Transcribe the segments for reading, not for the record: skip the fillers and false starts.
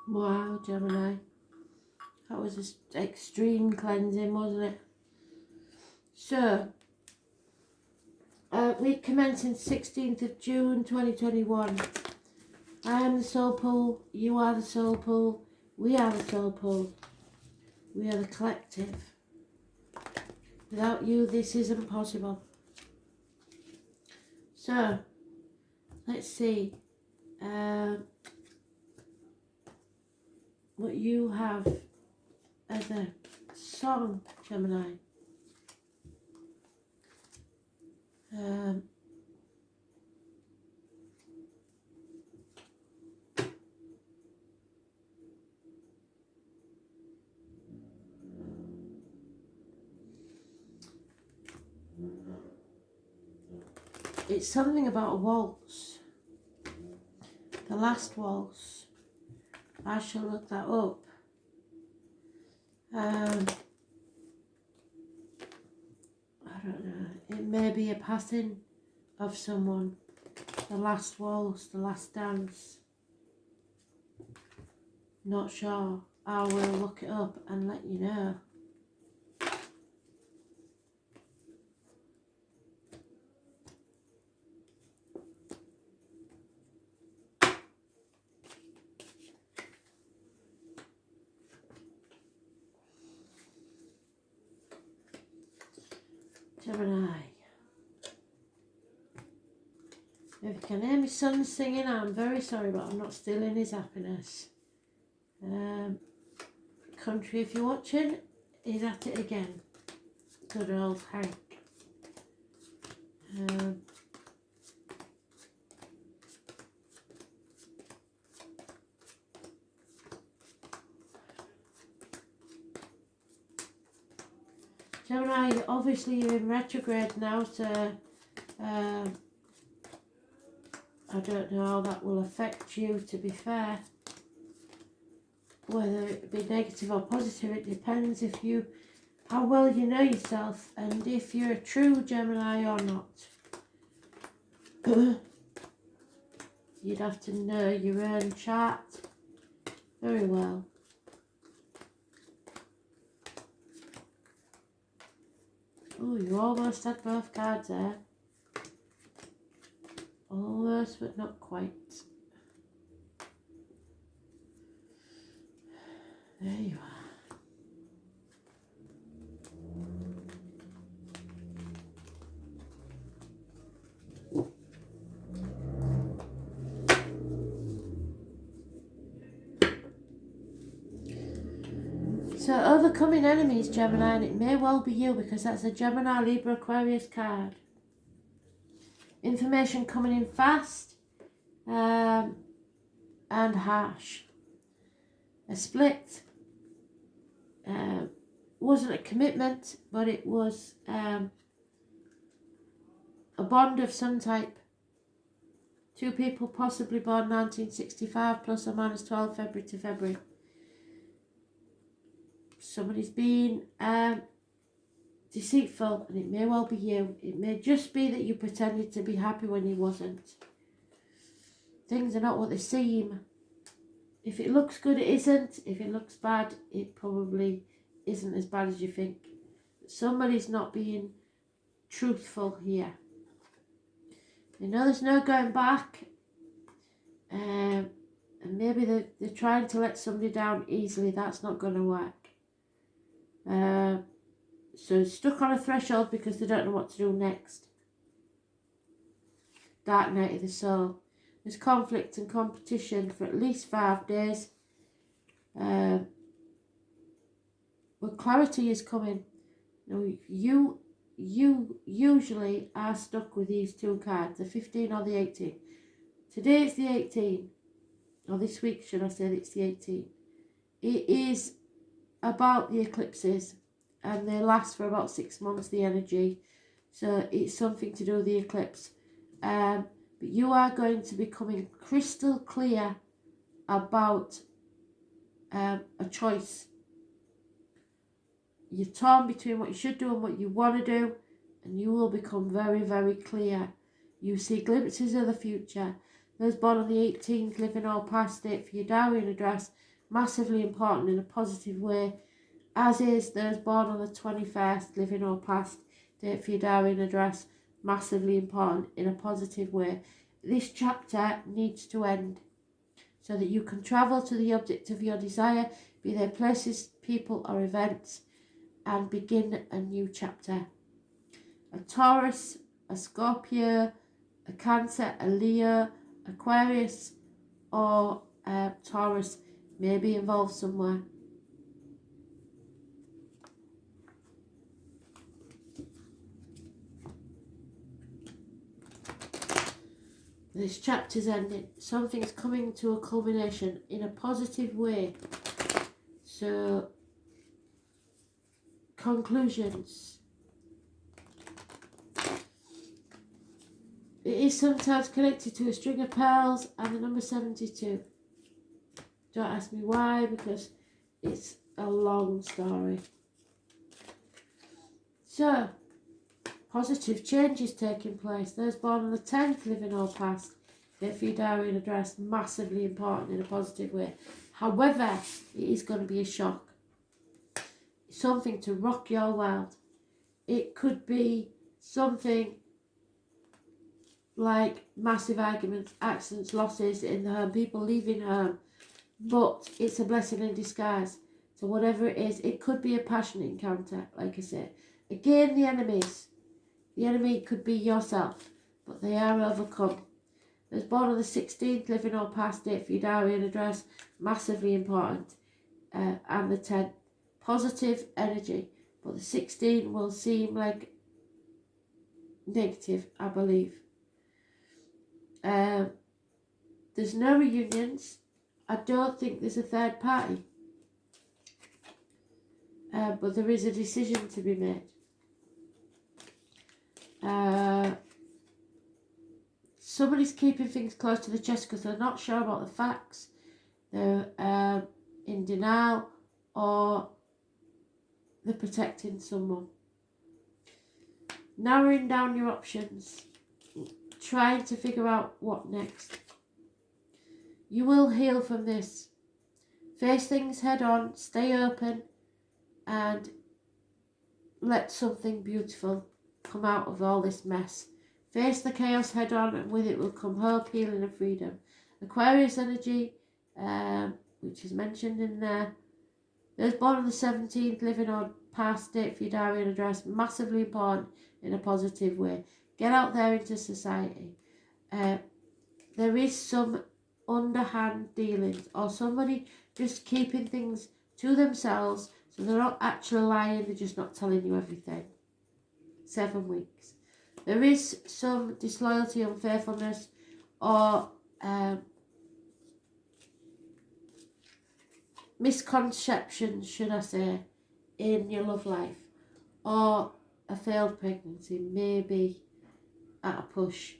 Wow, Gemini. That was just extreme cleansing, wasn't it? So, we commence in 16th of June 2021. I am the soul pool, you are the soul pool, we are the soul pool, we are the collective. Without you, this isn't possible. So, let's see what you have as a song, Gemini. It's something about a waltz. The last waltz. I shall look that up. I don't know. It may be a passing of someone. The last waltz, the last dance. Not sure. I will look it up and let you know. Gemini. If you can hear my son singing, I'm very sorry, but I'm not stealing his happiness. Country, if you're watching, he's at it again. Good old Hank. Gemini, obviously you're in retrograde now, so I don't know how that will affect you, to be fair. Whether it be negative or positive, it depends how well you know yourself and if you're a true Gemini or not. You'd have to know your own chart very well. Oh, you almost had both cards there. Almost, but not quite. There you are. So, overcoming enemies, Gemini, and it may well be you because that's a Gemini, Libra, Aquarius card. Information coming in fast and harsh. A split wasn't a commitment, but it was a bond of some type. Two people possibly born 1965 plus or minus 12 February to February. Somebody's been deceitful, and it may well be you. It may just be that you pretended to be happy when you wasn't. Things are not what they seem. If it looks good, it isn't. If it looks bad, it probably isn't as bad as you think. Somebody's not being truthful here. You know there's no going back. And maybe they're trying to let somebody down easily. That's not going to work. So stuck on a threshold because they don't know what to do next. Dark night of the soul. There's conflict and competition for at least 5 days. But clarity is coming. You usually are stuck with these two cards, the 15 or the 18. Today it's the 18. Or this week, should I say, it's the 18. It is about the eclipses, and they last for about 6 months, the energy. So it's something to do with the eclipse. But you are going to be becoming crystal clear about a choice. You're torn between what you should do and what you want to do, and you will become very, very clear. You see glimpses of the future. Those born on the 18th, living all past it for your diary and address, massively important in a positive way, as is those born on the 21st, living or past, date for your diary and address, massively important in a positive way. This chapter needs to end so that you can travel to the object of your desire, be they places, people or events, and begin a new chapter. A Taurus, a Scorpio, a Cancer, a Leo, Aquarius or Taurus may be involved somewhere. This chapter's ending. Something's coming to a culmination in a positive way. So, conclusions. It is sometimes connected to a string of pearls and the number 72. Don't ask me why, because it's a long story. So, positive change is taking place. Those born on the 10th, living or past, date for your diary and address, massively important in a positive way. However, it is going to be a shock. Something to rock your world. It could be something like massive arguments, accidents, losses in the home, people leaving home, but it's a blessing in disguise. So whatever it is, it could be a passionate encounter, like I said. Again, the enemy could be yourself, but they are overcome. Those born on the 16th, living or past, date for your diary and address, massively important. And the 10th, positive energy, but the 16 will seem like negative, I believe. There's no reunions. I don't think there's a third party. But there is a decision to be made. Somebody's keeping things close to the chest because they're not sure about the facts. They're in denial, or they're protecting someone. Narrowing down your options. Trying to figure out what next. You will heal from this. Face things head on, stay open, and let something beautiful come out of all this mess. Face the chaos head on, and with it will come hope, healing and freedom. Aquarius energy, which is mentioned in there. Those born on the 17th, living on past, date for your diary and address, massively important in a positive way. Get out there into society. There is some underhand dealings, or somebody just keeping things to themselves, so they're not actually lying, they're just not telling you everything. 7 weeks. There is some disloyalty, unfaithfulness, or misconceptions, should I say, in your love life, or a failed pregnancy, maybe at a push.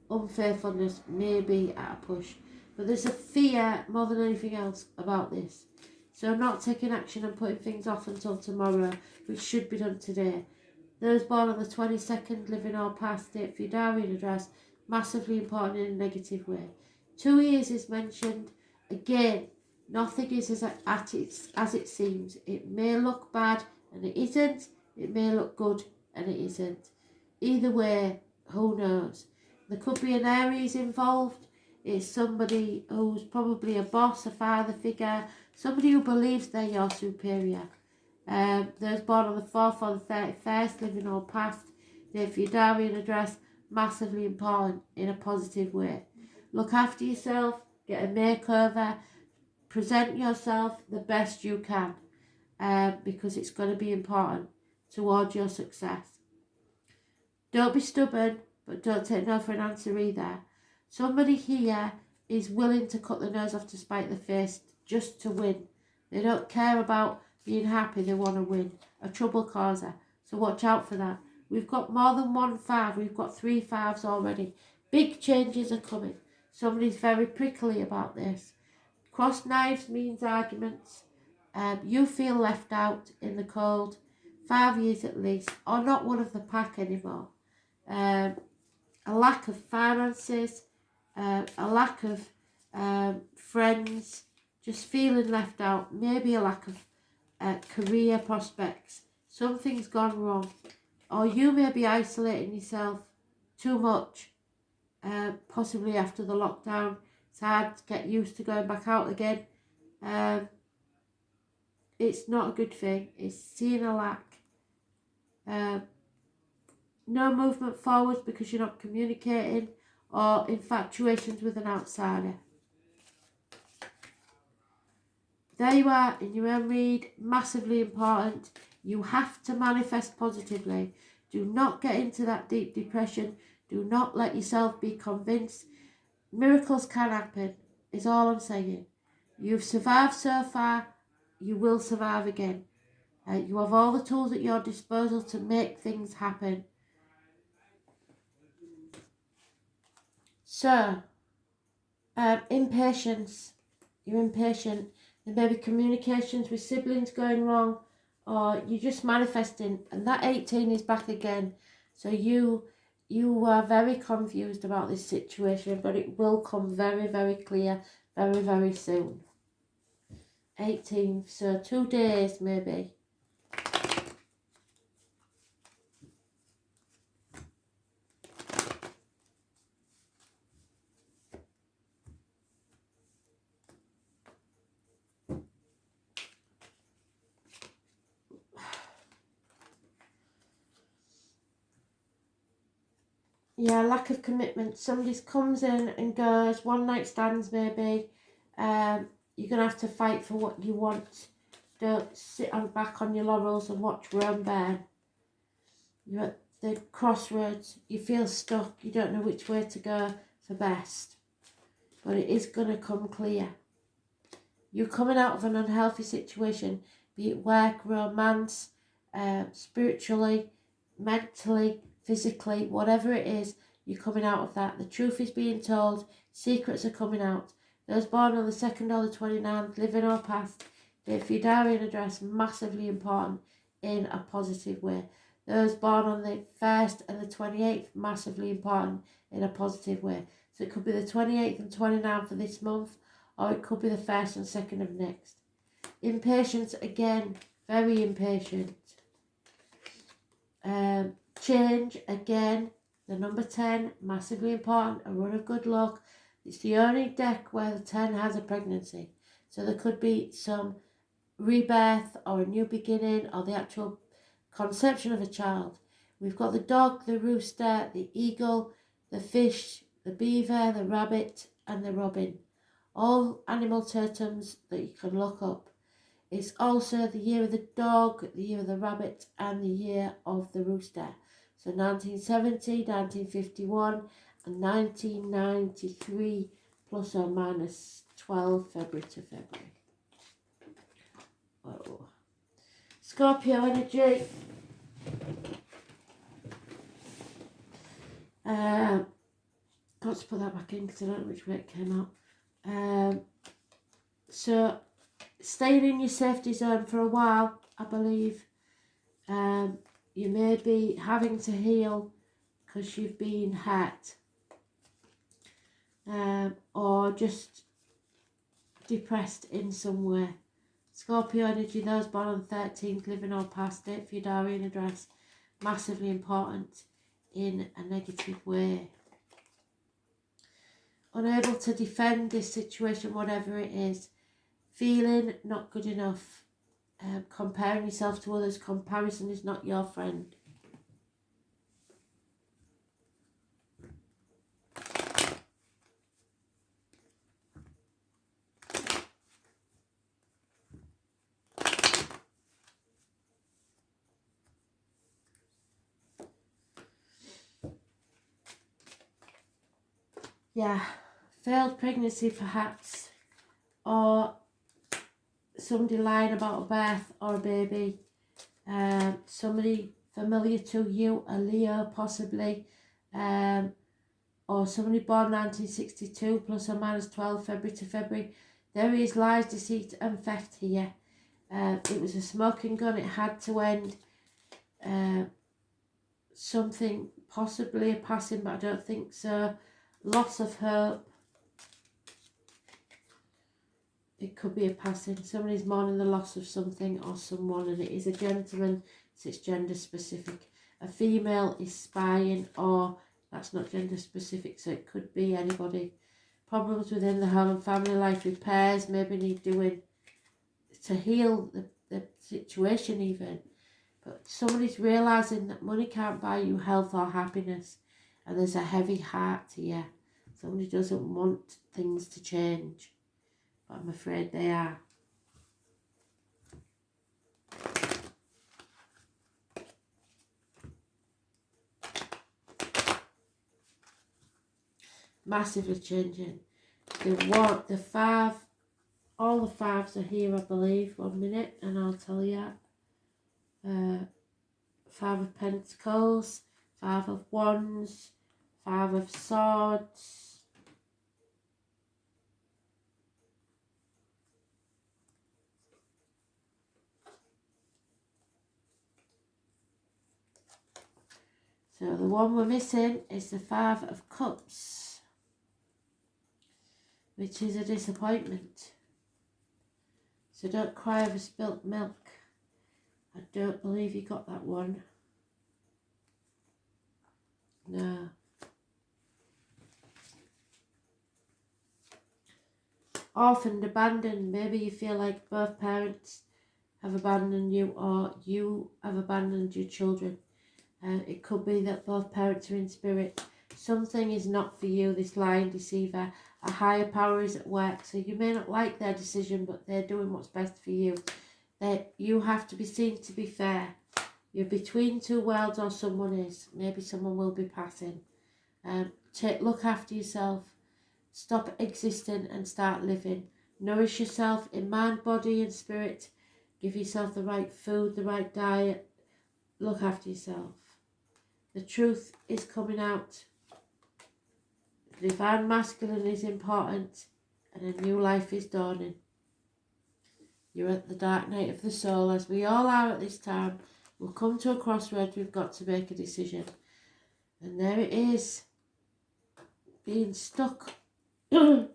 Unfaithfulness, maybe at a push. But there's a fear more than anything else about this. So not taking action and putting things off until tomorrow, which should be done today. Those born on the 22nd, living or past, date for your diary and address, massively important in a negative way. 2 years is mentioned. Again, nothing is as it seems. It may look bad and it isn't. It may look good and it isn't. Either way, who knows? There could be an Aries involved. It's somebody who's probably a boss, a father figure, somebody who believes they're your superior. Those born on the 4th or the 31st, living or past, date for your diary and address, massively important in a positive way. Look after yourself, get a makeover, present yourself the best you can, because it's going to be important towards your success. Don't be stubborn, but don't take no for an answer either. Somebody here is willing to cut the nose off to spite the face just to win. They don't care about being happy, they want to win. A trouble causer. So watch out for that. We've got more than 1 5. We've got 3 5s already. Big changes are coming. Somebody's very prickly about this. Crossed knives means arguments. You feel left out in the cold. 5 years at least. Or not one of the pack anymore. A lack of finances. A lack of friends. just feeling left out, maybe a lack of career prospects. Something's gone wrong, or you may be isolating yourself too much, possibly after the lockdown. It's hard to get used to going back out again. It's not a good thing. It's seeing a lack. No movement forwards because you're not communicating, or infatuations with an outsider. There you are in your own read. Massively important. You have to manifest positively. Do not get into that deep depression. Do not let yourself be convinced. Miracles can happen, is all I'm saying. You've survived so far. You will survive again. You have all the tools at your disposal to make things happen. So, impatience. You're impatient. There may be communications with siblings going wrong, or you're just manifesting, and that 18 is back again. So you are very confused about this situation, but it will come very, very clear very, very soon. 18th, so 2 days maybe. Yeah, lack of commitment. Somebody comes in and goes, one night stands maybe. You're going to have to fight for what you want. Don't sit back on your laurels and watch Rome burn. You're at the crossroads. You feel stuck. You don't know which way to go for best. But it is going to come clear. You're coming out of an unhealthy situation, be it work, romance, spiritually, mentally, physically, whatever it is, you're coming out of that. The truth is being told, secrets are coming out. Those born on the 2nd or the 29th, living or past, date for your diary and address, massively important in a positive way. Those born on the 1st and the 28th, massively important in a positive way. So it could be the 28th and 29th of this month, or it could be the 1st and 2nd of next. Impatience again, very impatient. Change again, the number 10, massively important, a run of good luck. It's the only deck where the 10 has a pregnancy. So there could be some rebirth or a new beginning or the actual conception of a child. We've got the dog, the rooster, the eagle, the fish, the beaver, the rabbit and the robin. All animal totems that you can look up. It's also the year of the dog, the year of the rabbit and the year of the rooster. So 1970, 1951 and 1993 plus or minus 12 February to February. Whoa. Scorpio energy. Got to put that back in because I don't know which way it came out. So staying in your safety zone for a while, I believe. You may be having to heal because you've been hurt, or just depressed in some way. Scorpio energy, those born on the 13th, living or past, date for your diary and address, massively important in a negative way. Unable to defend this situation, whatever it is. Feeling not good enough. Comparing yourself to others. Comparison is not your friend. Yeah, failed pregnancy perhaps, or somebody lying about a birth or a baby. Somebody familiar to you, a Leo possibly, or somebody born 1962 plus or minus 12 February to February. There is lies, deceit and theft here. It was a smoking gun, it had to end. Something, possibly a passing, but I don't think so. Loss of hope. it could be a passing. Somebody's mourning the loss of something or someone, and it is a gentleman, so it's gender specific. A female is spying, or that's not gender specific, so it could be anybody. Problems within the home and family life, repairs maybe need doing to heal the situation even. But somebody's realising that money can't buy you health or happiness, and there's a heavy heart here. Somebody doesn't want things to change, but I'm afraid they are. Massively changing. The five, all the fives are here, I believe. 1 minute, and I'll tell you. Five of Pentacles, Five of Wands, Five of Swords. So the one we're missing is the Five of Cups, which is a disappointment. So don't cry over spilt milk. I don't believe you got that one. No. Orphaned, abandoned. Maybe you feel like both parents have abandoned you, or you have abandoned your children. It could be that both parents are in spirit. Something is not for you, this lying deceiver. A higher power is at work, so you may not like their decision, but they're doing what's best for you. That you have to be seen to be fair. You're between two worlds, or someone is. Maybe someone will be passing. Look after yourself. Stop existing and start living. Nourish yourself in mind, body and spirit. Give yourself the right food, the right diet. Look after yourself. The truth is coming out. The divine masculine is important, and a new life is dawning. You're at the dark night of the soul, as we all are at this time. We'll come to a crossroads. We've got to make a decision. And there it is. Being stuck in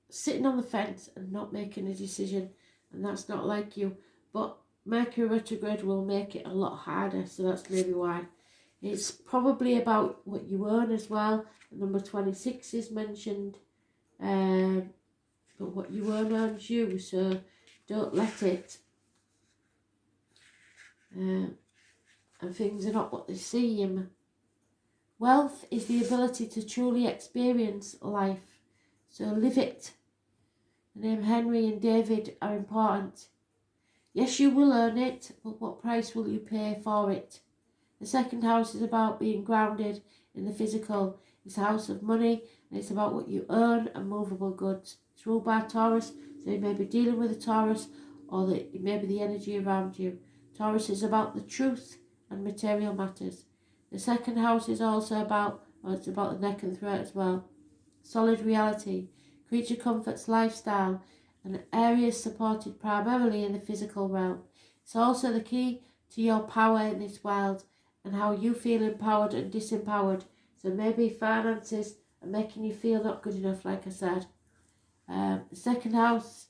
sitting on the fence and not making a decision. And that's not like you. But Mercury retrograde will make it a lot harder, so that's maybe why. It's probably about what you earn as well. Number 26 is mentioned. But what you earn earns you, so don't let it. And things are not what they seem. Wealth is the ability to truly experience life, so live it. The name Henry and David are important. Yes, you will earn it, but what price will you pay for it? The second house is about being grounded in the physical. It's a house of money, and it's about what you earn and movable goods. It's ruled by Taurus, so you may be dealing with a Taurus, or it may be the energy around you. Taurus is about the truth and material matters. The second house is also about, it's about the neck and throat as well. Solid reality, creature comforts, lifestyle, and areas supported primarily in the physical realm. It's also the key to your power in this world and how you feel empowered and disempowered. So maybe finances are making you feel not good enough, like I said. The second house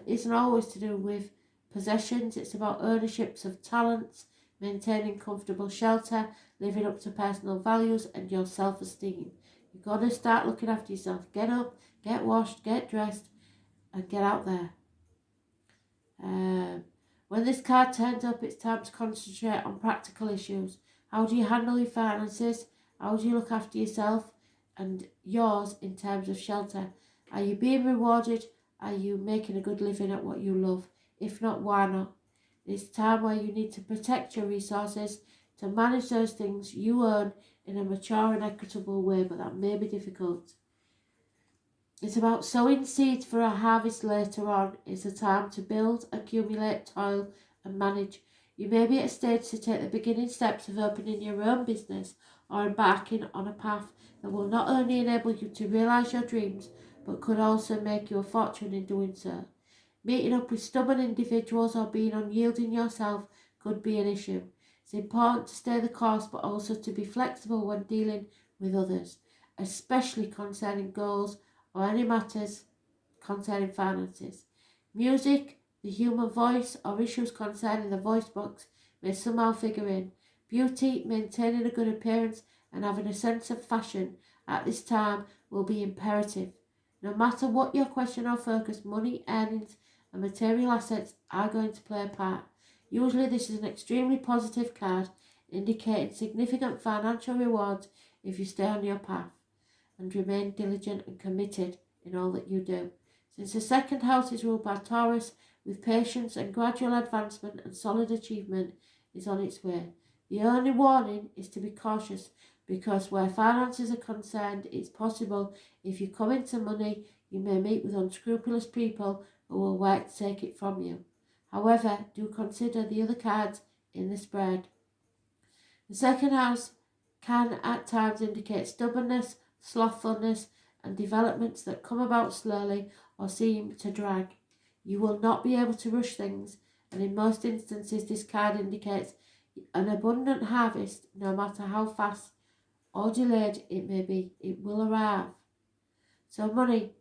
isn't always to do with possessions. It's about ownerships of talents, maintaining comfortable shelter, living up to personal values and your self-esteem. You've got to start looking after yourself. Get up, get washed, get dressed, and get out there. When this card turns up, it's time to concentrate on practical issues. How do you handle your finances? How do you look after yourself and yours in terms of shelter? Are you being rewarded? Are you making a good living at what you love? If not, why not? It's time where you need to protect your resources, to manage those things you earn in a mature and equitable way, but that may be difficult. It's about sowing seeds for a harvest later on. It's a time to build, accumulate, toil and manage. You may be at a stage to take the beginning steps of opening your own business or embarking on a path that will not only enable you to realise your dreams, but could also make you a fortune in doing so. Meeting up with stubborn individuals or being unyielding yourself could be an issue. It's important to stay the course, but also to be flexible when dealing with others, especially concerning goals or any matters concerning finances. Music, the human voice, or issues concerning the voice box may somehow figure in. Beauty, maintaining a good appearance and having a sense of fashion at this time will be imperative. No matter what your question or focus, money, earnings, and material assets are going to play a part. Usually this is an extremely positive card, indicating significant financial rewards if you stay on your path and remain diligent and committed in all that you do. Since the second house is ruled by Taurus, with patience and gradual advancement and solid achievement is on its way. The only warning is to be cautious, because where finances are concerned, it's possible if you come into money, you may meet with unscrupulous people who will work to take it from you. However, do consider the other cards in the spread. The second house can at times indicate stubbornness, slothfulness, and developments that come about slowly or seem to drag. You will not be able to rush things, and in most instances this card indicates an abundant harvest. No matter how fast or delayed it may be, it will arrive. So money,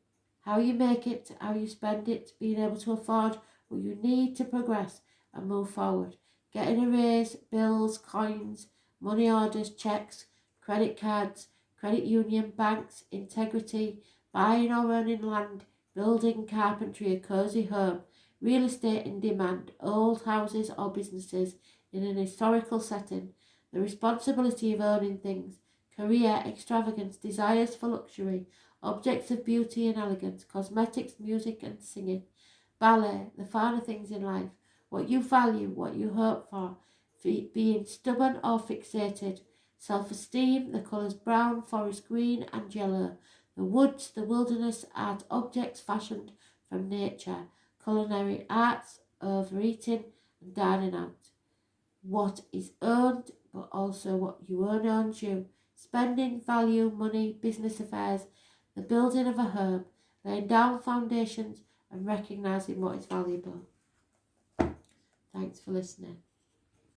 how you make it, how you spend it, being able to afford what you need to progress and move forward. Getting a raise, bills, coins, money orders, checks, credit cards, credit union, banks, integrity, buying or owning land, building, carpentry, a cosy home, real estate in demand, old houses or businesses in an historical setting, the responsibility of owning things, career, extravagance, desires for luxury, objects of beauty and elegance, cosmetics, music and singing, ballet, the finer things in life, what you value, what you hope for, being stubborn or fixated, self-esteem, the colours brown, forest green and yellow, the woods, the wilderness, art objects fashioned from nature, culinary arts, overeating and dining out. What is owned, but also what you own owns you. Spending, value, money, business affairs, the building of a home, laying down foundations and recognising what is valuable. Thanks for listening.